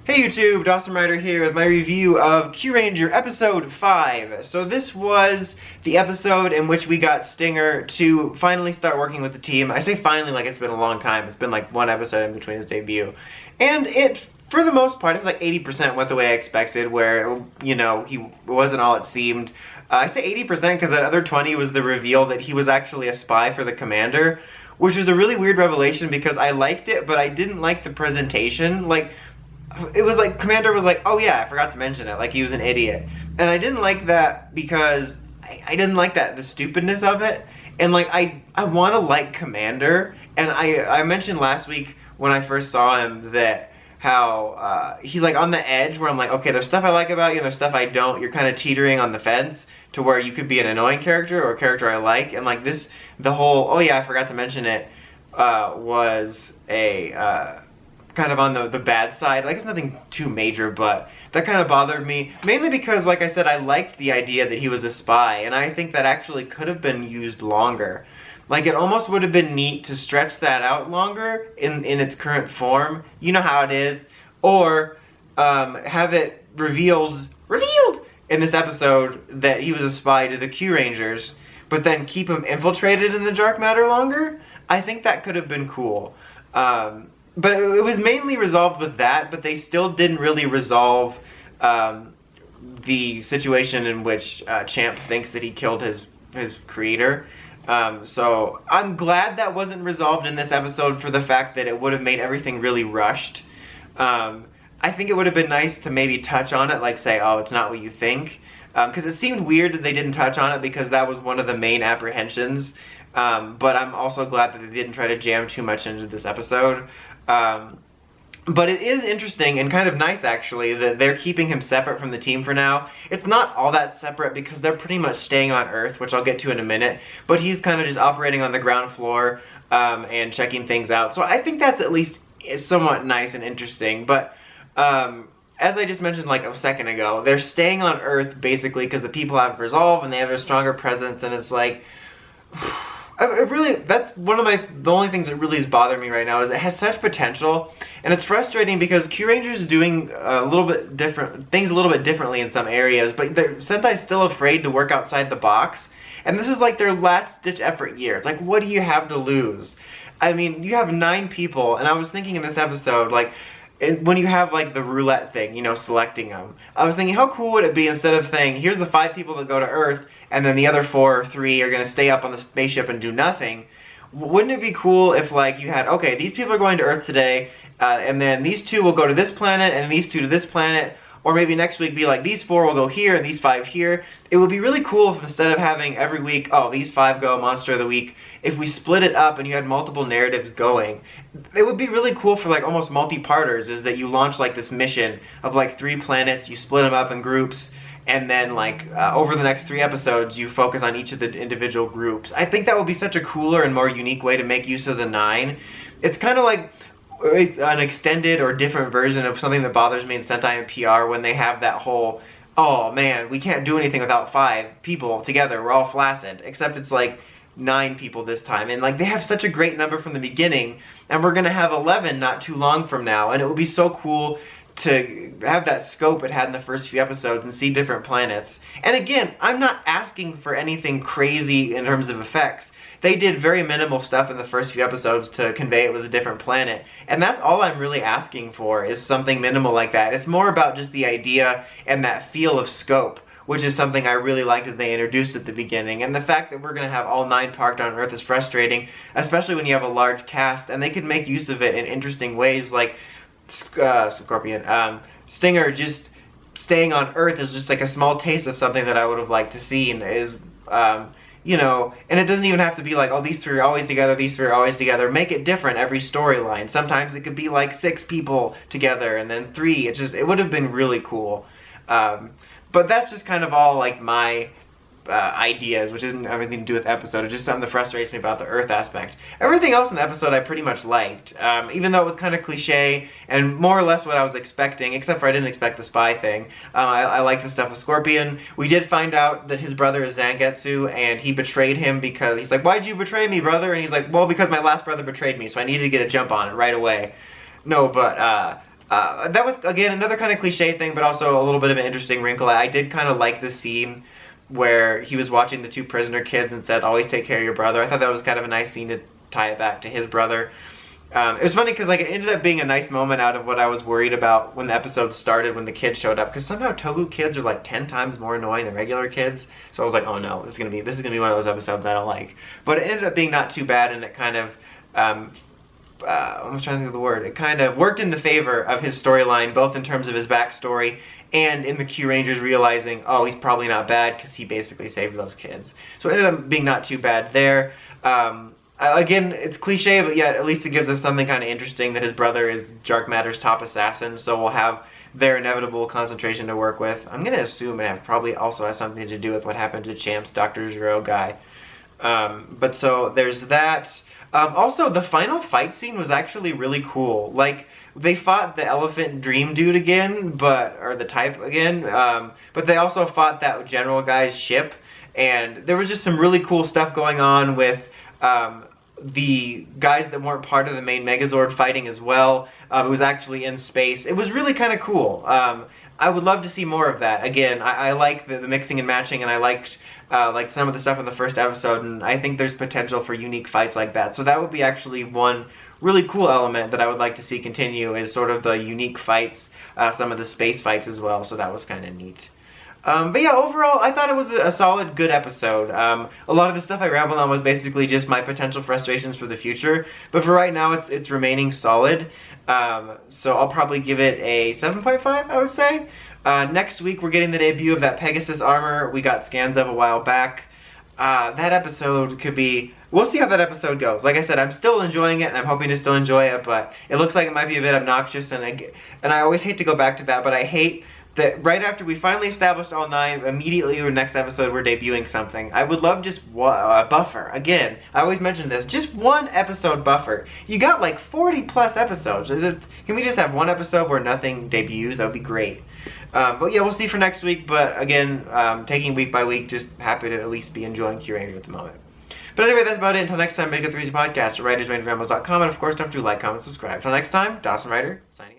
Hey YouTube, Dawson Rider here with my review of Kyuranger episode 5. So this was the episode in which we got Stinger to finally start working with the team. I say finally like it's been a long time. It's been like one episode in between his debut. And it, for the most part, it's like 80% went the way I expected, where, you know, he wasn't all it seemed. I say 80% because that other 20 was the reveal that he was actually a spy for the commander, which was a really weird revelation because I liked it, but I didn't like the presentation. Like, it was like, Commander was like, oh yeah, I forgot to mention it, like he was an idiot. And I didn't like that because I didn't like that, the stupidness of it. And like, I want to like Commander, and I mentioned last week when I first saw him that how he's like on the edge where I'm like, okay, there's stuff I like about you and there's stuff I don't. You're kind of teetering on the fence to where you could be an annoying character or a character I like. And like this, the whole, oh yeah, I forgot to mention it, was a, kind of on the bad side. Like, it's nothing too major, but that kind of bothered me. Mainly because, like I said, I liked the idea that he was a spy, and I think that actually could have been used longer. Like, it almost would have been neat to stretch that out longer in its current form. You know how it is. Or, have it revealed in this episode that he was a spy to the Kyurangers, but then keep him infiltrated in the dark matter longer? I think that could have been cool. But it was mainly resolved with that, but they still didn't really resolve the situation in which Champ thinks that he killed his creator. So I'm glad that wasn't resolved in this episode for the fact that it would have made everything really rushed. I think it would have been nice to maybe touch on it, like say, oh, it's not what you think. Because it seemed weird that they didn't touch on it because that was one of the main apprehensions. But I'm also glad that they didn't try to jam too much into this episode. But it is interesting and kind of nice actually that they're keeping him separate from the team for now. It's not all that separate because they're pretty much staying on Earth, which I'll get to in a minute, but he's kind of just operating on the ground floor and checking things out. So I think that's at least somewhat nice and interesting. But as I just mentioned like a second ago, they're staying on Earth basically because the people have resolve and they have a stronger presence, and it's like that's one of the only things that really is bothering me right now is it has such potential, and it's frustrating because Kyuranger's doing a little bit differently in some areas, but Sentai's still afraid to work outside the box, and this is like their last ditch effort year. It's like, what do you have to lose? I mean, you have 9 people, and I was thinking in this episode, like, when you have like the roulette thing, you know, selecting them, I was thinking how cool would it be instead of saying here's the 5 people that go to Earth and then the other 4 or 3 are going to stay up on the spaceship and do nothing. Wouldn't it be cool if like you had, okay, these people are going to Earth today, and then these 2 will go to this planet and these 2 to this planet, or maybe next week be like these 4 will go here and these 5 here. It would be really cool if instead of having every week, oh, these 5 go Monster of the Week, if we split it up and you had multiple narratives going. It would be really cool for like almost multi-parters, is that you launch like this mission of like 3 planets, you split them up in groups, and then like over the next 3 episodes you focus on each of the individual groups. I think that would be such a cooler and more unique way to make use of the 9. It's kind of like an extended or different version of something that bothers me in Sentai and PR when they have that whole, oh man, we can't do anything without 5 people together, we're all flaccid, except it's like 9 people this time, and like they have such a great number from the beginning, and we're gonna have 11 not too long from now, and it would be so cool to have that scope it had in the first few episodes and see different planets. And again, I'm not asking for anything crazy in terms of effects. They did very minimal stuff in the first few episodes to convey it was a different planet, and that's all I'm really asking for, is something minimal like that. It's more about just the idea and that feel of scope, which is something I really liked that they introduced at the beginning. And the fact that we're going to have all 9 parked on Earth is frustrating, especially when you have a large cast, and they could make use of it in interesting ways, like Stinger just staying on Earth is just like a small taste of something that I would have liked to see, and is, you know, and it doesn't even have to be like, oh, these 3 are always together, these 3 are always together. Make it different every storyline. Sometimes it could be like 6 people together and then 3. It would have been really cool. But that's just kind of all like my ideas, which isn't everything to do with the episode. It's just something that frustrates me about the Earth aspect. Everything else in the episode I pretty much liked, even though it was kind of cliche and more or less what I was expecting, except for I didn't expect the spy thing. I liked the stuff with Scorpion. We did find out that his brother is Zangetsu, and he betrayed him because he's like, why'd you betray me, brother? And he's like, well, because my last brother betrayed me, so I needed to get a jump on it right away. No, but that was, again, another kind of cliche thing, but also a little bit of an interesting wrinkle. I did kind of like the scene where he was watching the two prisoner kids and said, always take care of your brother. I thought that was kind of a nice scene to tie it back to his brother. It was funny because like it ended up being a nice moment out of what I was worried about when the episode started, when the kids showed up, because somehow Togu kids are like 10 times more annoying than regular kids. So I was like, oh no, this is gonna be one of those episodes I don't like. But it ended up being not too bad, and it kind of I'm trying to think of the word. It kind of worked in the favor of his storyline, both in terms of his backstory and in the Kyurangers realizing, oh, he's probably not bad because he basically saved those kids. So it ended up being not too bad there. Again, it's cliche, but yet at least it gives us something kind of interesting that his brother is Dark Matter's top assassin, so we'll have their inevitable concentration to work with. I'm going to assume it probably also has something to do with what happened to Champ's Dr. Zero guy. But so there's that. Also, the final fight scene was actually really cool. Like, they fought the elephant dream dude again, or the type again, but they also fought that general guy's ship, and there was just some really cool stuff going on with the guys that weren't part of the main Megazord fighting as well. It was actually in space. It was really kind of cool. I would love to see more of that. Again, I like the mixing and matching, and I liked like some of the stuff in the first episode, and I think there's potential for unique fights like that. So that would be actually one really cool element that I would like to see continue, is sort of the unique fights, some of the space fights as well. So that was kind of neat. But yeah, overall, I thought it was a solid, good episode. A lot of the stuff I rambled on was basically just my potential frustrations for the future, but for right now, it's remaining solid. So I'll probably give it a 7.5, I would say. Next week, we're getting the debut of that Pegasus armor we got scans of a while back. That episode could be... We'll see how that episode goes. Like I said, I'm still enjoying it, and I'm hoping to still enjoy it, but it looks like it might be a bit obnoxious, and I always hate to go back to that, but I hate that right after we finally established all 9, immediately or next episode we're debuting something. I would love just a buffer. Again, I always mention this, just one episode buffer. You got like 40 plus episodes. Can we just have one episode where nothing debuts? That would be great. But yeah, we'll see for next week, but again, taking week by week, just happy to at least be enjoying Kyuranger at the moment. But anyway, that's about it. Until next time, make it the Easy Podcast at writersrandomrambles.com, and of course, don't forget to like, comment, subscribe. Until next time, Dawson Ryder, signing out.